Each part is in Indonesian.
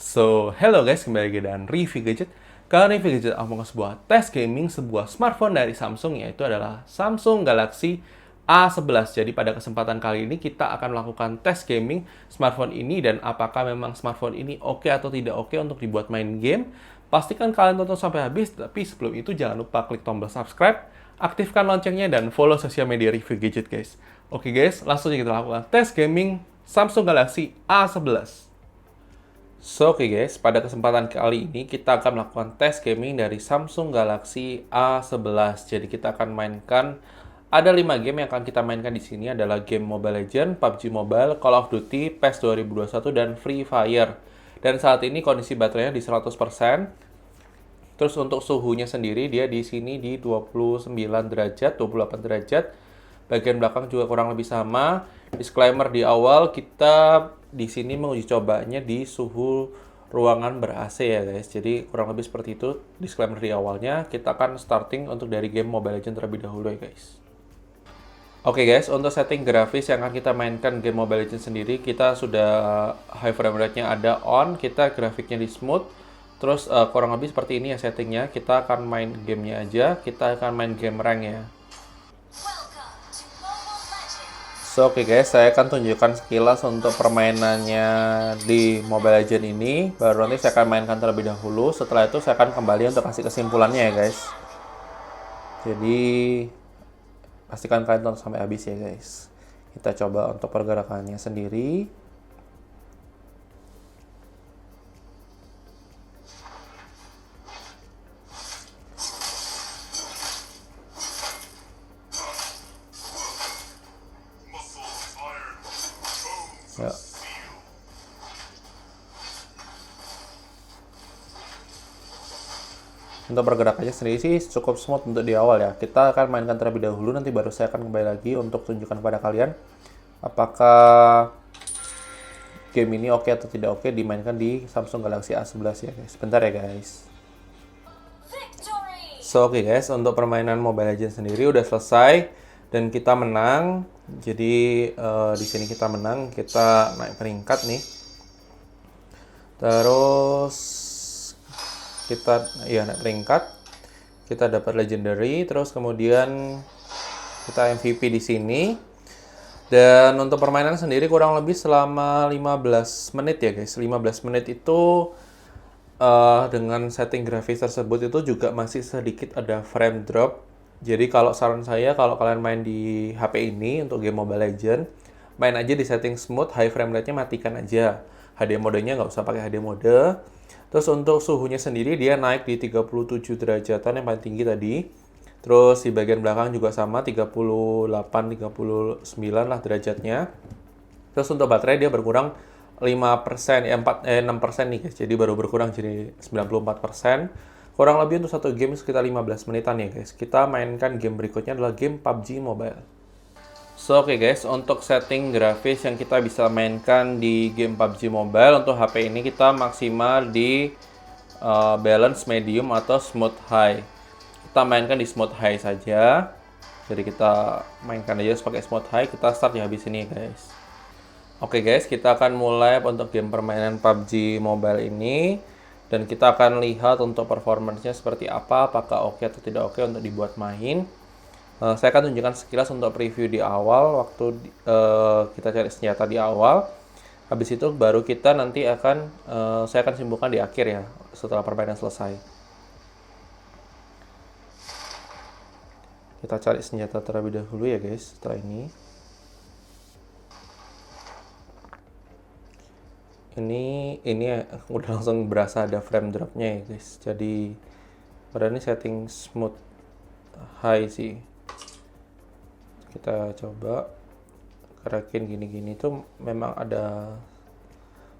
Hello guys, kembali lagi dengan review gadget. Kali ini review gadget aku mau sebuah tes gaming sebuah smartphone dari Samsung, yaitu adalah Samsung Galaxy A11. Jadi pada kesempatan kali ini kita akan melakukan tes gaming smartphone ini dan apakah memang smartphone ini oke atau tidak oke untuk dibuat main game. Pastikan kalian tonton sampai habis, tapi sebelum itu jangan lupa klik tombol subscribe, aktifkan loncengnya dan follow sosial media review gadget guys. Oke guys, langsung aja kita lakukan tes gaming Samsung Galaxy A11. Oke guys, pada kesempatan kali ini kita akan melakukan tes gaming dari Samsung Galaxy A11. Jadi kita akan mainkan, ada 5 game yang akan kita mainkan di sini adalah game Mobile Legends, PUBG Mobile, Call of Duty, PES 2021 dan Free Fire. Dan saat ini kondisi baterainya di 100%. Terus untuk suhunya sendiri dia di sini di 29 derajat, 28 derajat. Bagian belakang juga kurang lebih sama. Disclaimer di awal, kita di sini menguji cobanya di suhu ruangan ber-AC ya guys. Jadi kurang lebih seperti itu disclaimer di awalnya. Kita akan starting untuk dari game Mobile Legends terlebih dahulu ya guys. Oke guys, untuk setting grafis yang akan kita mainkan game Mobile Legends sendiri, kita sudah high frame rate-nya ada on, kita grafiknya di smooth. Terus kurang lebih seperti ini ya settingnya. Kita akan main gamenya aja, kita akan main game rank ya. Oke guys, saya akan tunjukkan sekilas untuk permainannya di Mobile Legends ini. Baru nanti saya akan mainkan terlebih dahulu. Setelah itu saya akan kembali untuk kasih kesimpulannya ya guys. Jadi pastikan kalian tonton sampai habis ya guys. Kita coba untuk pergerakannya sendiri. Ya. Untuk pergerakannya sendiri sih cukup smooth untuk di awal ya. Kita akan mainkan terlebih dahulu, nanti baru saya akan kembali lagi untuk tunjukkan kepada kalian apakah game ini oke atau tidak oke dimainkan di Samsung Galaxy A11 ya guys. Bentar ya guys. Oke guys, untuk permainan Mobile Legends sendiri udah selesai dan kita menang. Jadi di sini kita menang, kita naik peringkat nih. Terus kita ya naik peringkat, kita dapat legendary, terus kemudian kita MVP di sini. Dan untuk permainan sendiri kurang lebih selama 15 menit ya guys. 15 menit itu dengan setting grafis tersebut itu juga masih sedikit ada frame drop. Jadi kalau saran saya, kalau kalian main di HP ini untuk game Mobile Legends, main aja di setting smooth, high frame rate-nya matikan aja. HD modenya nggak usah pakai HD mode. Terus untuk suhunya sendiri dia naik di 37 derajatan yang paling tinggi tadi. Terus di bagian belakang juga sama 38-39 lah derajatnya. Terus untuk baterai dia berkurang 5%, 6% nih guys. Jadi baru berkurang jadi 94%. Kurang lebih untuk satu game sekitar 15 menitan ya guys. Kita mainkan game berikutnya adalah game PUBG Mobile. Oke guys, untuk setting grafis yang kita bisa mainkan di game PUBG Mobile untuk HP ini kita maksimal di balance medium atau smooth high. Kita mainkan di smooth high saja. Jadi kita mainkan aja sebagai smooth high. Kita start di habis ini guys. Oke guys, kita akan mulai untuk game permainan PUBG Mobile ini. Dan kita akan lihat untuk performance-nya seperti apa, apakah oke atau tidak oke untuk dibuat main. Saya akan tunjukkan sekilas untuk preview di awal, waktu kita cari senjata di awal. Habis itu baru kita nanti akan, saya akan simpulkan di akhir ya, setelah permainan selesai. Kita cari senjata terlebih dahulu ya guys, setelah ini. Ini udah langsung berasa ada frame dropnya ya guys. Jadi padahal ini setting smooth high sih. Kita coba gerakin gini-gini tuh memang ada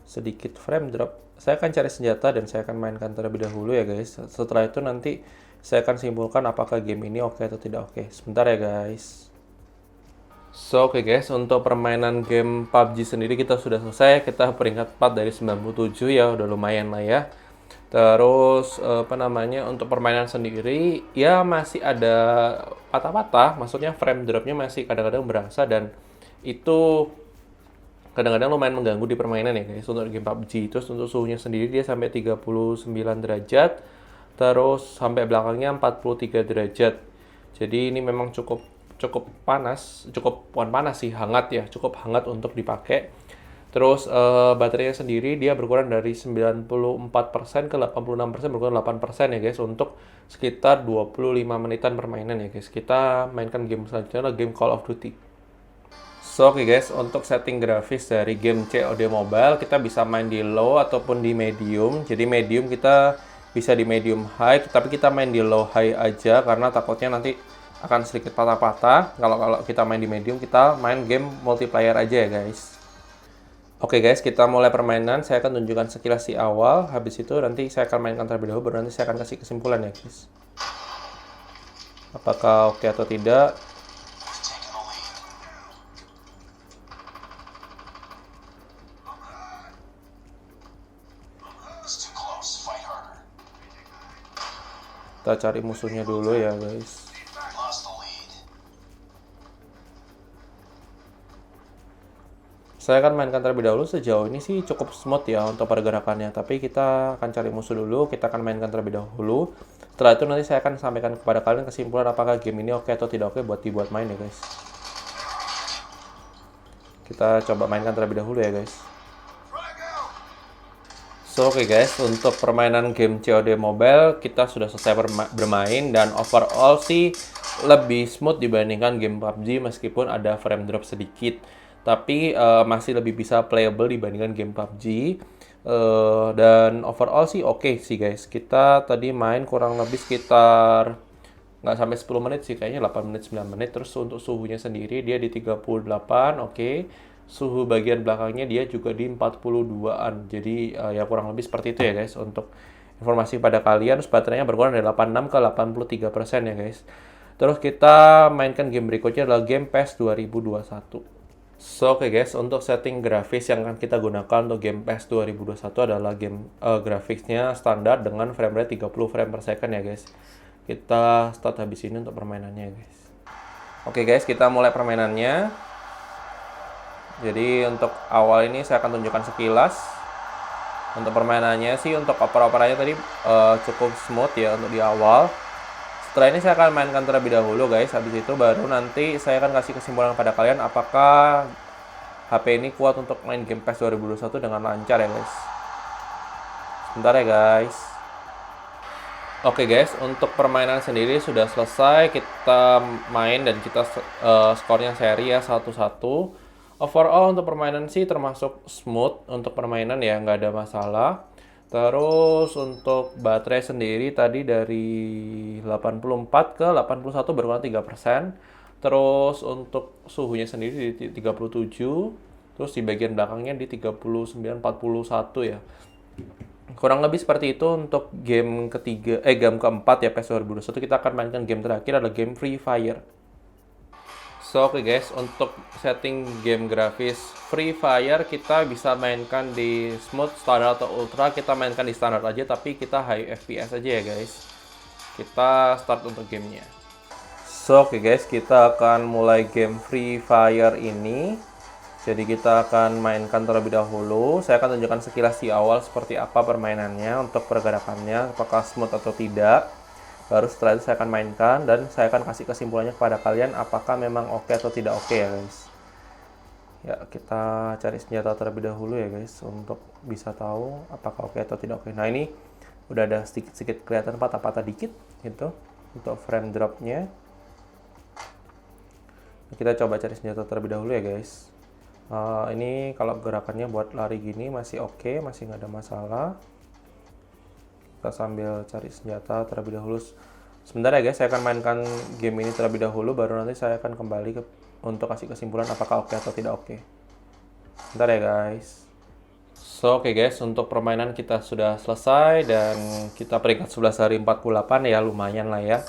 sedikit frame drop. Saya akan cari senjata dan saya akan mainkan terlebih dahulu ya guys. Setelah itu nanti saya akan simpulkan apakah game ini oke atau tidak oke. Sebentar ya guys. Oke guys, untuk permainan game PUBG sendiri kita sudah selesai. Kita peringkat 4 dari 97 ya, udah lumayan lah ya. Terus untuk permainan sendiri ya masih ada patah-patah, maksudnya frame dropnya masih kadang-kadang berasa dan itu kadang-kadang lumayan mengganggu di permainan ya guys untuk game PUBG. Terus untuk suhunya sendiri dia sampai 39 derajat, terus sampai belakangnya 43 derajat. Jadi ini memang cukup cukup panas, cukup bukan panas sih, hangat ya, cukup hangat untuk dipakai. Terus baterainya sendiri dia berkurang dari 94% ke 86%, berkurang 8% ya guys untuk sekitar 25 menitan permainan ya guys. Kita mainkan game selanjutnya adalah game Call of Duty. So oke guys, untuk setting grafis dari game COD Mobile kita bisa main di low ataupun di medium. Jadi medium kita bisa di medium high, tapi kita main di low high aja karena takutnya nanti akan sedikit patah-patah. Kalau kita main di medium, kita main game multiplayer aja ya guys. Oke guys, kita mulai permainan. Saya akan tunjukkan sekilas di awal. Habis itu nanti saya akan mainkan terlebih dahulu, baru nanti saya akan kasih kesimpulan ya guys. Apakah oke atau tidak? Kita cari musuhnya dulu ya guys. Saya akan mainkan terlebih dahulu. Sejauh ini sih cukup smooth ya untuk pergerakannya. Tapi kita akan cari musuh dulu. Kita akan mainkan terlebih dahulu. Setelah itu nanti saya akan sampaikan kepada kalian kesimpulan apakah game ini oke atau tidak oke buat dibuat main ya guys. Kita coba mainkan terlebih dahulu ya guys. So oke guys, untuk permainan game COD Mobile kita sudah selesai bermain dan overall sih lebih smooth dibandingkan game PUBG meskipun ada frame drop sedikit. Tapi masih lebih bisa playable dibandingkan game PUBG. Dan overall sih oke sih guys. Kita tadi main kurang lebih sekitar nggak sampai 10 menit sih, kayaknya 8 menit 9 menit. Terus untuk suhunya sendiri dia di 38, oke. Suhu bagian belakangnya dia juga di 42-an. Jadi ya kurang lebih seperti itu ya guys. Untuk informasi pada kalian, terus baterainya berkurang dari 86 ke 83% ya guys. Terus kita mainkan game berikutnya adalah game PES 2021. So oke guys, untuk setting grafis yang akan kita gunakan untuk game PES 2021 adalah game grafisnya standar dengan frame rate 30 frame per second ya guys. Kita start habis ini untuk permainannya guys. Oke guys, kita mulai permainannya. Jadi untuk awal ini saya akan tunjukkan sekilas. Untuk permainannya sih, untuk oper-operannya tadi cukup smooth ya untuk di awal. Setelah ini saya akan mainkan terlebih dahulu guys. Habis itu baru nanti saya akan kasih kesimpulan pada kalian apakah HP ini kuat untuk main game PES 2021 dengan lancar ya guys. Sebentar ya guys. Oke guys, untuk permainan sendiri sudah selesai. Kita main dan kita skornya seri ya 1-1. Overall untuk permainan sih termasuk smooth untuk permainan ya, nggak ada masalah. Terus untuk baterai sendiri tadi dari 84 ke 81 berkurang 3%. Terus untuk suhunya sendiri di 37. Terus di bagian belakangnya di 39-41 ya. Kurang lebih seperti itu untuk game game keempat ya PES 2021. Kita akan mainkan game terakhir adalah game Free Fire. So oke guys, untuk setting game grafis Free Fire kita bisa mainkan di smooth, standar atau ultra. Kita mainkan di standar aja, tapi kita high FPS aja ya guys. Kita start untuk gamenya. So oke guys, kita akan mulai game Free Fire ini. Jadi kita akan mainkan terlebih dahulu. Saya akan tunjukkan sekilas di awal seperti apa permainannya untuk pergerakannya, apakah smooth atau tidak. Baru setelah itu saya akan mainkan dan saya akan kasih kesimpulannya kepada kalian apakah memang oke atau tidak oke ya guys. Ya, kita cari senjata terlebih dahulu ya guys untuk bisa tahu apakah oke atau tidak oke. Nah, ini udah ada sedikit-sedikit kelihatan patah-patah dikit gitu untuk frame dropnya. Kita coba cari senjata terlebih dahulu ya guys. Ini kalau gerakannya buat lari gini masih oke, masih nggak ada masalah. Kita sambil cari senjata terlebih dahulu. Sebentar ya guys, saya akan mainkan game ini terlebih dahulu, baru nanti saya akan kembali untuk kasih kesimpulan apakah oke atau tidak oke. Sebentar ya guys. So oke guys, untuk permainan kita sudah selesai dan kita peringkat 11 dari 48 ya, lumayan lah ya.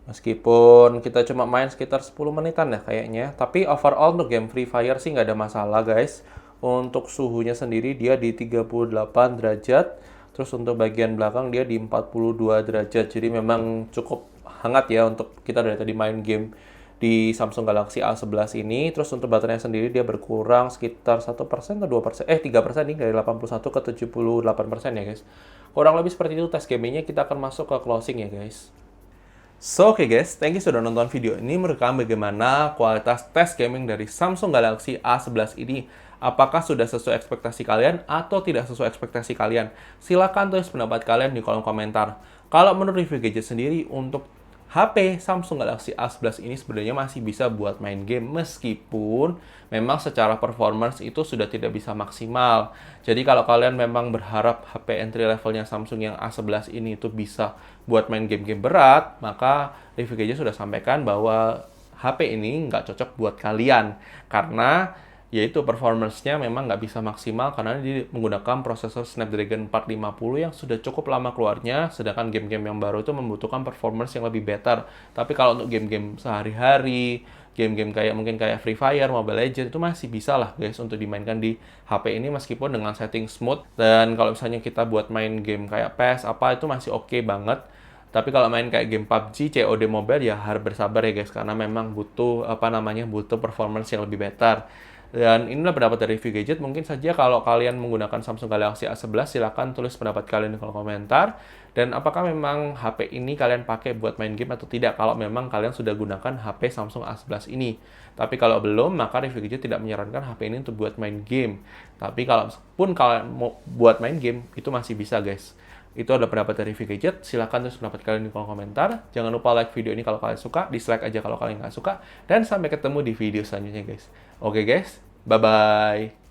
Meskipun kita cuma main sekitar 10 menitan ya kayaknya. Tapi overall untuk game Free Fire sih nggak ada masalah guys. Untuk suhunya sendiri dia di 38 derajat. Terus untuk bagian belakang dia di 42 derajat. Jadi memang cukup hangat ya untuk kita dari tadi main game di Samsung Galaxy A11 ini. Terus untuk baterainya sendiri dia berkurang sekitar 1% atau 2%, 3% nih, dari 81 ke 78% ya guys. Kurang lebih seperti itu tes gamingnya, kita akan masuk ke closing ya guys. So, oke guys, thank you sudah nonton video ini. Menurut kalian bagaimana kualitas tes gaming dari Samsung Galaxy A11 ini? Apakah sudah sesuai ekspektasi kalian atau tidak sesuai ekspektasi kalian? Silahkan tulis pendapat kalian di kolom komentar. Kalau menurut review gadget sendiri, untuk HP Samsung Galaxy A11 ini sebenarnya masih bisa buat main game meskipun memang secara performance itu sudah tidak bisa maksimal. Jadi kalau kalian memang berharap HP entry levelnya Samsung yang A11 ini itu bisa buat main game-game berat, maka review gadget sudah sampaikan bahwa HP ini nggak cocok buat kalian karena yaitu performance-nya memang nggak bisa maksimal karena dia menggunakan prosesor Snapdragon 450 yang sudah cukup lama keluarnya, sedangkan game-game yang baru itu membutuhkan performance yang lebih better. Tapi kalau untuk game-game sehari-hari, game-game mungkin kayak Free Fire, Mobile Legends itu masih bisa lah guys untuk dimainkan di HP ini meskipun dengan setting smooth. Dan kalau misalnya kita buat main game kayak PES apa itu masih oke banget. Tapi kalau main kayak game PUBG, COD Mobile ya harus bersabar ya guys karena memang butuh butuh performance yang lebih better. Dan inilah pendapat dari review gadget. Mungkin saja kalau kalian menggunakan Samsung Galaxy A11, silahkan tulis pendapat kalian di kolom komentar. Dan apakah memang HP ini kalian pakai buat main game atau tidak, kalau memang kalian sudah gunakan HP Samsung A11 ini. Tapi kalau belum, maka review gadget tidak menyarankan HP ini untuk buat main game. Tapi kalau pun kalian mau buat main game, itu masih bisa guys. Itu adalah pendapat dari review gadget. Silahkan tulis pendapat kalian di kolom komentar. Jangan lupa like video ini kalau kalian suka, dislike aja kalau kalian nggak suka. Dan sampai ketemu di video selanjutnya guys. Oke guys, bye-bye.